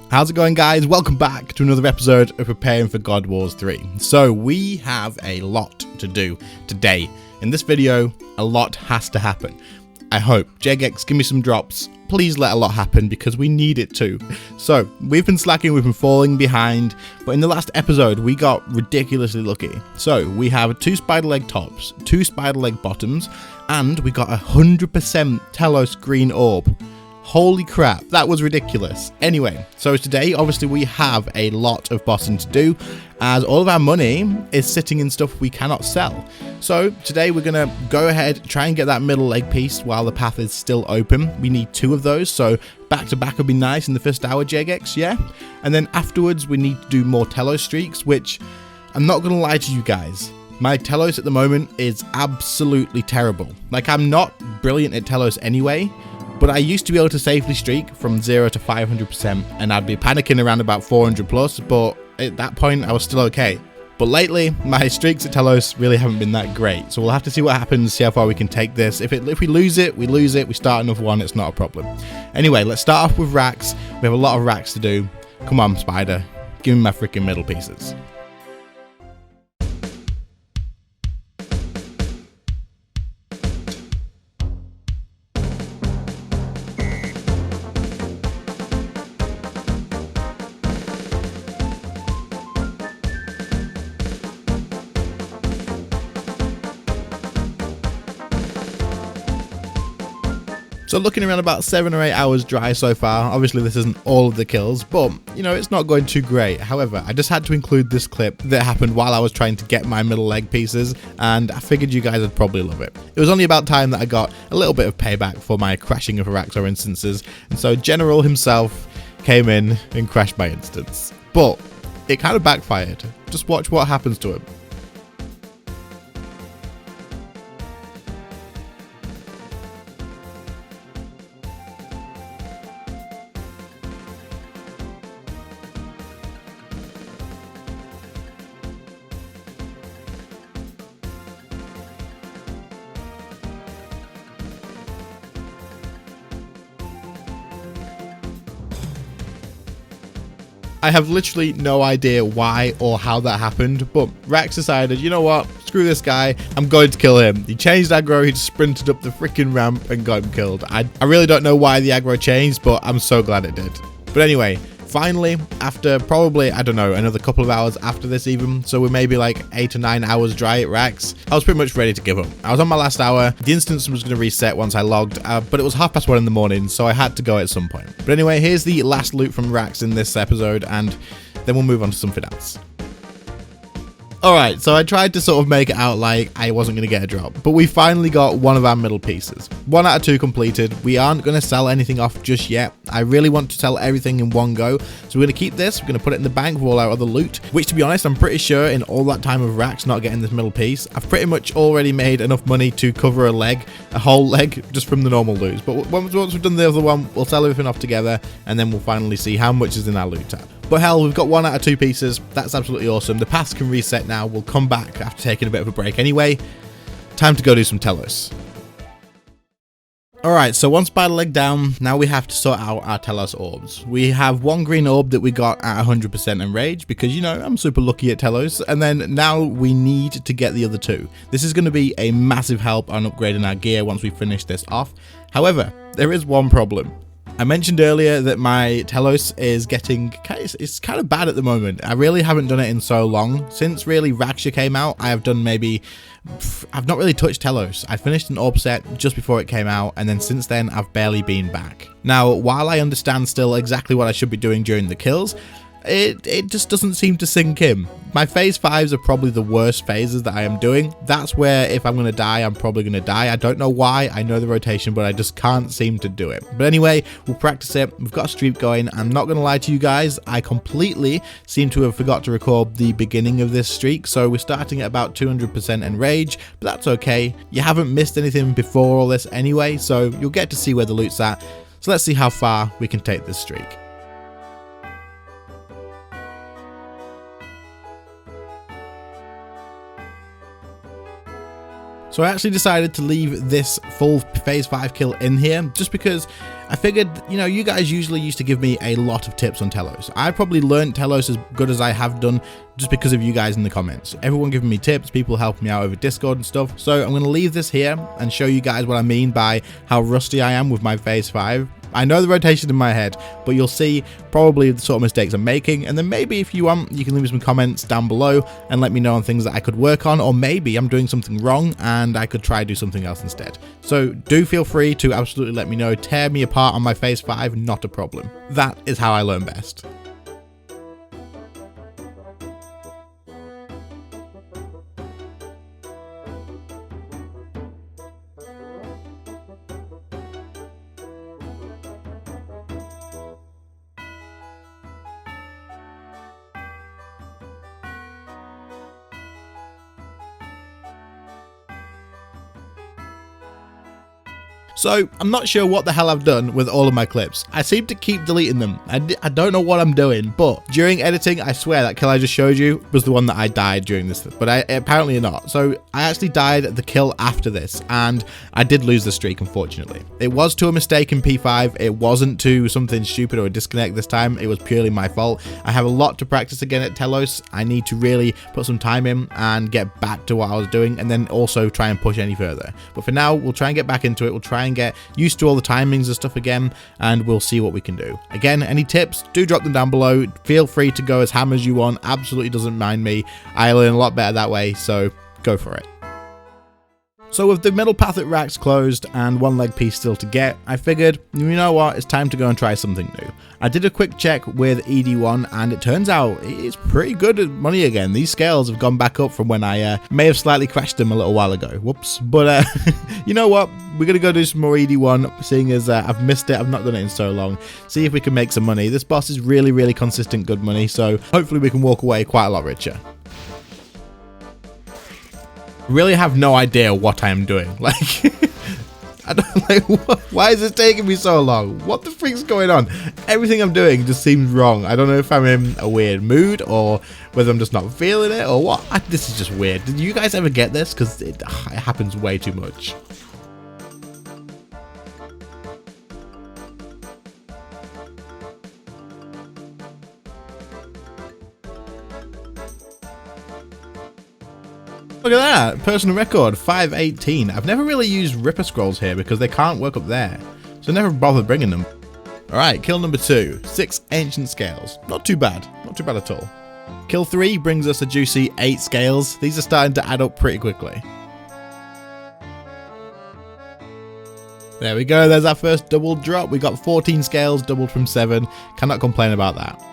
How's it going, guys? Welcome back to another episode of Preparing for God Wars 3. So we have a lot to do today. In this video, a lot has to happen. I hope. JGX, give me some drops. Please let a lot happen because we need it to. So we've been slacking, we've been falling behind, but in the last episode we got ridiculously lucky. So we have 2 spider leg tops, 2 spider leg bottoms, and we got 100% Telos green orb. Holy crap, that was ridiculous. Anyway, so today, obviously, we have a lot of bossing to do, as all of our money is sitting in stuff we cannot sell. So today, we're going to go ahead, try and get that middle leg piece while the path is still open. We need 2 of those, so back to back would be nice in the first hour, JGX, yeah? And then afterwards, we need to do more Telos streaks, which I'm not going to lie to you guys. My Telos at the moment is absolutely terrible. Like, I'm not brilliant at Telos anyway, but I used to be able to safely streak from 0 to 500%, and I'd be panicking around about 400 plus, but at that point I was still okay. But lately, my streaks at Telos really haven't been that great, so we'll have to see what happens, see how far we can take this. If we lose it, we lose it, we start another one, it's not a problem. Anyway, let's start off with Rax. We have a lot of Rax to do. Come on, Spider, give me my freaking middle pieces. So looking around about 7 or 8 hours dry so far. Obviously this isn't all of the kills, but you know, it's not going too great. However, I just had to include this clip that happened while I was trying to get my middle leg pieces, and I figured you guys would probably love it. It was only about time that I got a little bit of payback for my crashing of Araxxor instances, and so General himself came in and crashed my instance. But it kind of backfired. Just watch what happens to him. I have literally no idea why or how that happened, but Rax decided, you know what, screw this guy, I'm going to kill him. He changed aggro, he just sprinted up the freaking ramp and got him killed. I really don't know why the aggro changed, but I'm so glad it did. But anyway, finally, after probably, I don't know, another couple of hours after this even, so we're maybe like 8 or 9 hours dry at Rax, I was pretty much ready to give up. I was on my last hour, the instance was going to reset once I logged, but it was 1:30 in the morning, so I had to go at some point. But anyway, here's the last loot from Rax in this episode, and then we'll move on to something else. Alright, so I tried to sort of make it out like I wasn't going to get a drop, but we finally got one of our middle pieces. 1 out of 2 completed. We aren't going to sell anything off just yet. I really want to sell everything in one go, so we're going to keep this, we're going to put it in the bank with all our other loot, which to be honest, I'm pretty sure in all that time of Rax not getting this middle piece, I've pretty much already made enough money to cover a whole leg, just from the normal loot. But once we've done the other one, we'll sell everything off together, and then we'll finally see how much is in our loot tab. But hell, we've got 1 out of 2 pieces. That's absolutely awesome. The paths can reset now. We'll come back after taking a bit of a break anyway. Time to go do some Telos. Alright, so 1 spider leg down. Now we have to sort out our Telos orbs. We have 1 green orb that we got at 100% enrage because, you know, I'm super lucky at Telos. And then now we need to get the other 2. This is going to be a massive help on upgrading our gear once we finish this off. However, there is one problem. I mentioned earlier that my Telos is it's kind of bad at the moment. I really haven't done it in so long. Since really Raksha came out, I have done I've not really touched Telos. I finished an orb set just before it came out, and then since then I've barely been back. Now, while I understand still exactly what I should be doing during the kills, it just doesn't seem to sink in. My phase 5s are probably the worst phases that I am doing. That's where if I'm going to die, I'm probably going to die. I don't know why. I know the rotation, but I just can't seem to do it. But anyway, we'll practice it. We've got a streak going. I'm not going to lie to you guys. I completely seem to have forgot to record the beginning of this streak. So we're starting at about 200% enrage, but that's okay. You haven't missed anything before all this anyway, so you'll get to see where the loot's at. So let's see how far we can take this streak. So I actually decided to leave this full phase 5 kill in here just because I figured, you know, you guys usually used to give me a lot of tips on Telos. I probably learned Telos as good as I have done just because of you guys in the comments. Everyone giving me tips, people helping me out over Discord and stuff. So I'm going to leave this here and show you guys what I mean by how rusty I am with my phase 5. I know the rotation in my head, but you'll see probably the sort of mistakes I'm making, and then maybe if you want, you can leave me some comments down below and let me know on things that I could work on, or maybe I'm doing something wrong and I could try do something else instead. So do feel free to absolutely let me know. Tear me apart on my phase 5, not a problem. That is how I learn best. So, I'm not sure what the hell I've done with all of my clips. I seem to keep deleting them. I don't know what I'm doing, but during editing, I swear that kill I just showed you was the one that I died during this, but apparently not. So, I actually died at the kill after this, and I did lose the streak, unfortunately. It was to a mistake in P5. It wasn't to something stupid or a disconnect this time. It was purely my fault. I have a lot to practice again at Telos. I need to really put some time in and get back to what I was doing, and then also try and push any further. But for now, we'll try and get back into it. We'll try and get used to all the timings and stuff again, and we'll see what we can do. Again, any tips, do drop them down below. Feel free to go as ham as you want. Absolutely doesn't mind me. I learn a lot better that way, so go for it. So with the middle path at Rax closed and one leg piece still to get, I figured, you know what, it's time to go and try something new. I did a quick check with ED1 and it turns out it's pretty good at money again. These scales have gone back up from when I may have slightly crashed them a little while ago. Whoops. But you know what, we're going to go do some more ED1, seeing as I've missed it. I've not done it in so long. See if we can make some money. This boss is really, really consistent good money, so hopefully we can walk away quite a lot richer. Really have no idea what I am doing. Like, I don't like. Why is this taking me so long? What the freak's going on? Everything I'm doing just seems wrong. I don't know if I'm in a weird mood or whether I'm just not feeling it or what. This is just weird. Did you guys ever get this? Because it happens way too much. Look at that, personal record, 518. I've never really used Ripper Scrolls here because they can't work up there, so I never bothered bringing them. Alright, kill number 2, 6 Ancient Scales. Not too bad at all. Kill 3 brings us a juicy 8 scales. These are starting to add up pretty quickly. There we go, there's our first double drop. We got 14 scales, doubled from 7. Cannot complain about that.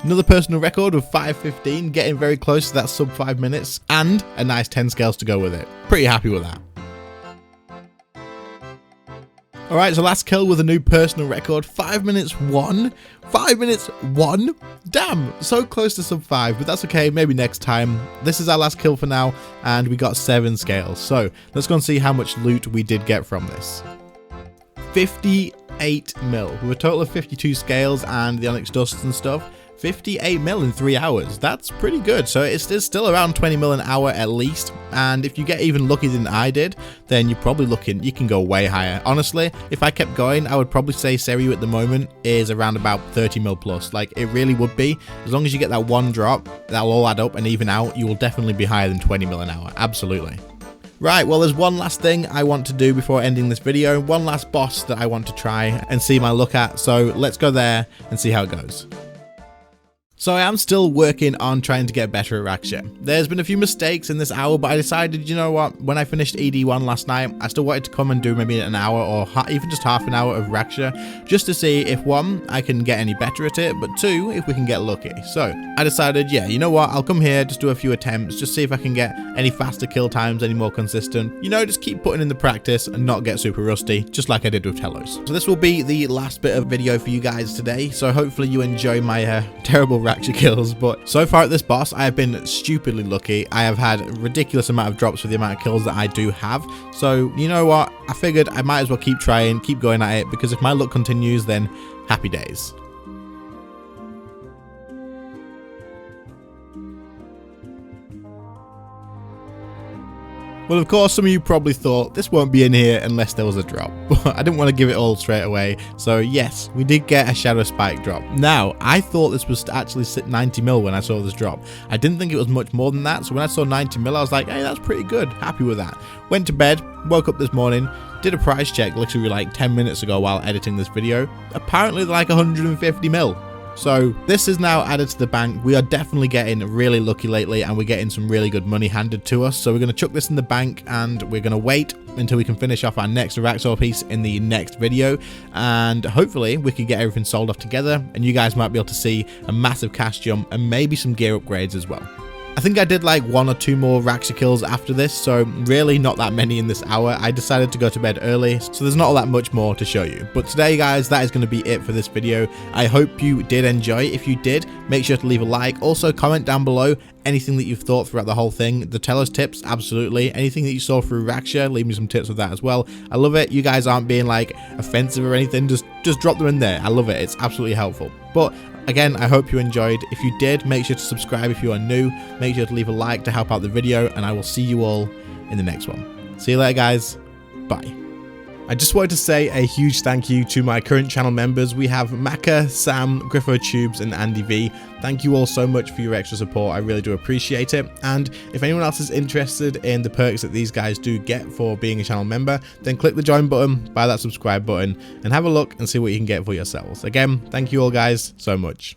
Another personal record of 5:15, getting very close to that sub 5 minutes, and a nice 10 scales to go with it. Pretty happy with that. Alright, so last kill with a new personal record, 5 minutes 1. 5 minutes 1? Damn, so close to sub 5, but that's okay, maybe next time. This is our last kill for now, and we got 7 scales. So, let's go and see how much loot we did get from this. 58 mil, with a total of 52 scales and the Onyx Dusts and stuff. 58 mil in 3 hours. That's pretty good. So it's still around 20 mil an hour at least. And if you get even luckier than I did, then you're probably looking, you can go way higher. Honestly, if I kept going, I would probably say Seiryu at the moment is around about 30 mil plus. Like, it really would be. As long as you get that one drop, that'll all add up and even out, you will definitely be higher than 20 mil an hour. Absolutely. Right, well, there's one last thing I want to do before ending this video. One last boss that I want to try and see my luck at. So let's go there and see how it goes. So I am still working on trying to get better at Raksha. There's been a few mistakes in this hour, but I decided, you know what, when I finished ED1 last night, I still wanted to come and do maybe an hour or even just half an hour of Raksha, just to see if 1, I can get any better at it, but 2, if we can get lucky. So I decided, yeah, you know what, I'll come here, just do a few attempts, just see if I can get any faster kill times, any more consistent, you know, just keep putting in the practice and not get super rusty, just like I did with Telos. So this will be the last bit of video for you guys today, so hopefully you enjoy my terrible Raksha kills, but so far at this boss I have been stupidly lucky. I have had a ridiculous amount of drops for the amount of kills that I do have, so you know what, I figured I might as well keep trying, keep going at it, because if my luck continues, then happy days. Well, of course, some of you probably thought this won't be in here unless there was a drop, but I didn't want to give it all straight away. So yes, we did get a Shadow Spike drop. Now, I thought this was actually 90 mil when I saw this drop. I didn't think it was much more than that, so when I saw 90 mil, I was like, hey, that's pretty good. Happy with that. Went to bed, woke up this morning, did a price check literally like 10 minutes ago while editing this video. Apparently, they're like 150 mil. So this is now added to the bank. We are definitely getting really lucky lately, and we're getting some really good money handed to us. So we're going to chuck this in the bank, and we're going to wait until we can finish off our next Araxxor piece in the next video, and hopefully we can get everything sold off together, and you guys might be able to see a massive cash jump and maybe some gear upgrades as well. I think I did like 1 or 2 more Raksha kills after this, so really not that many in this hour. I decided to go to bed early, so there's not all that much more to show you. But today, guys, that is going to be it for this video. I hope you did enjoy. If you did, make sure to leave a like. Also, comment down below anything that you've thought throughout the whole thing. The Telos tips, absolutely. Anything that you saw through Raksha, leave me some tips with that as well. I love it. You guys aren't being like offensive or anything. Just drop them in there. I love it. It's absolutely helpful. But again, I hope you enjoyed. If you did, make sure to subscribe if you are new. Make sure to leave a like to help out the video, and I will see you all in the next one. See you later, guys. Bye. I just wanted to say a huge thank you to my current channel members. We have Maka, Sam, Griffo Tubes, and Andy V. Thank you all so much for your extra support. I really do appreciate it. And if anyone else is interested in the perks that these guys do get for being a channel member, then click the join button, buy that subscribe button, and have a look and see what you can get for yourselves. Again, thank you all guys so much.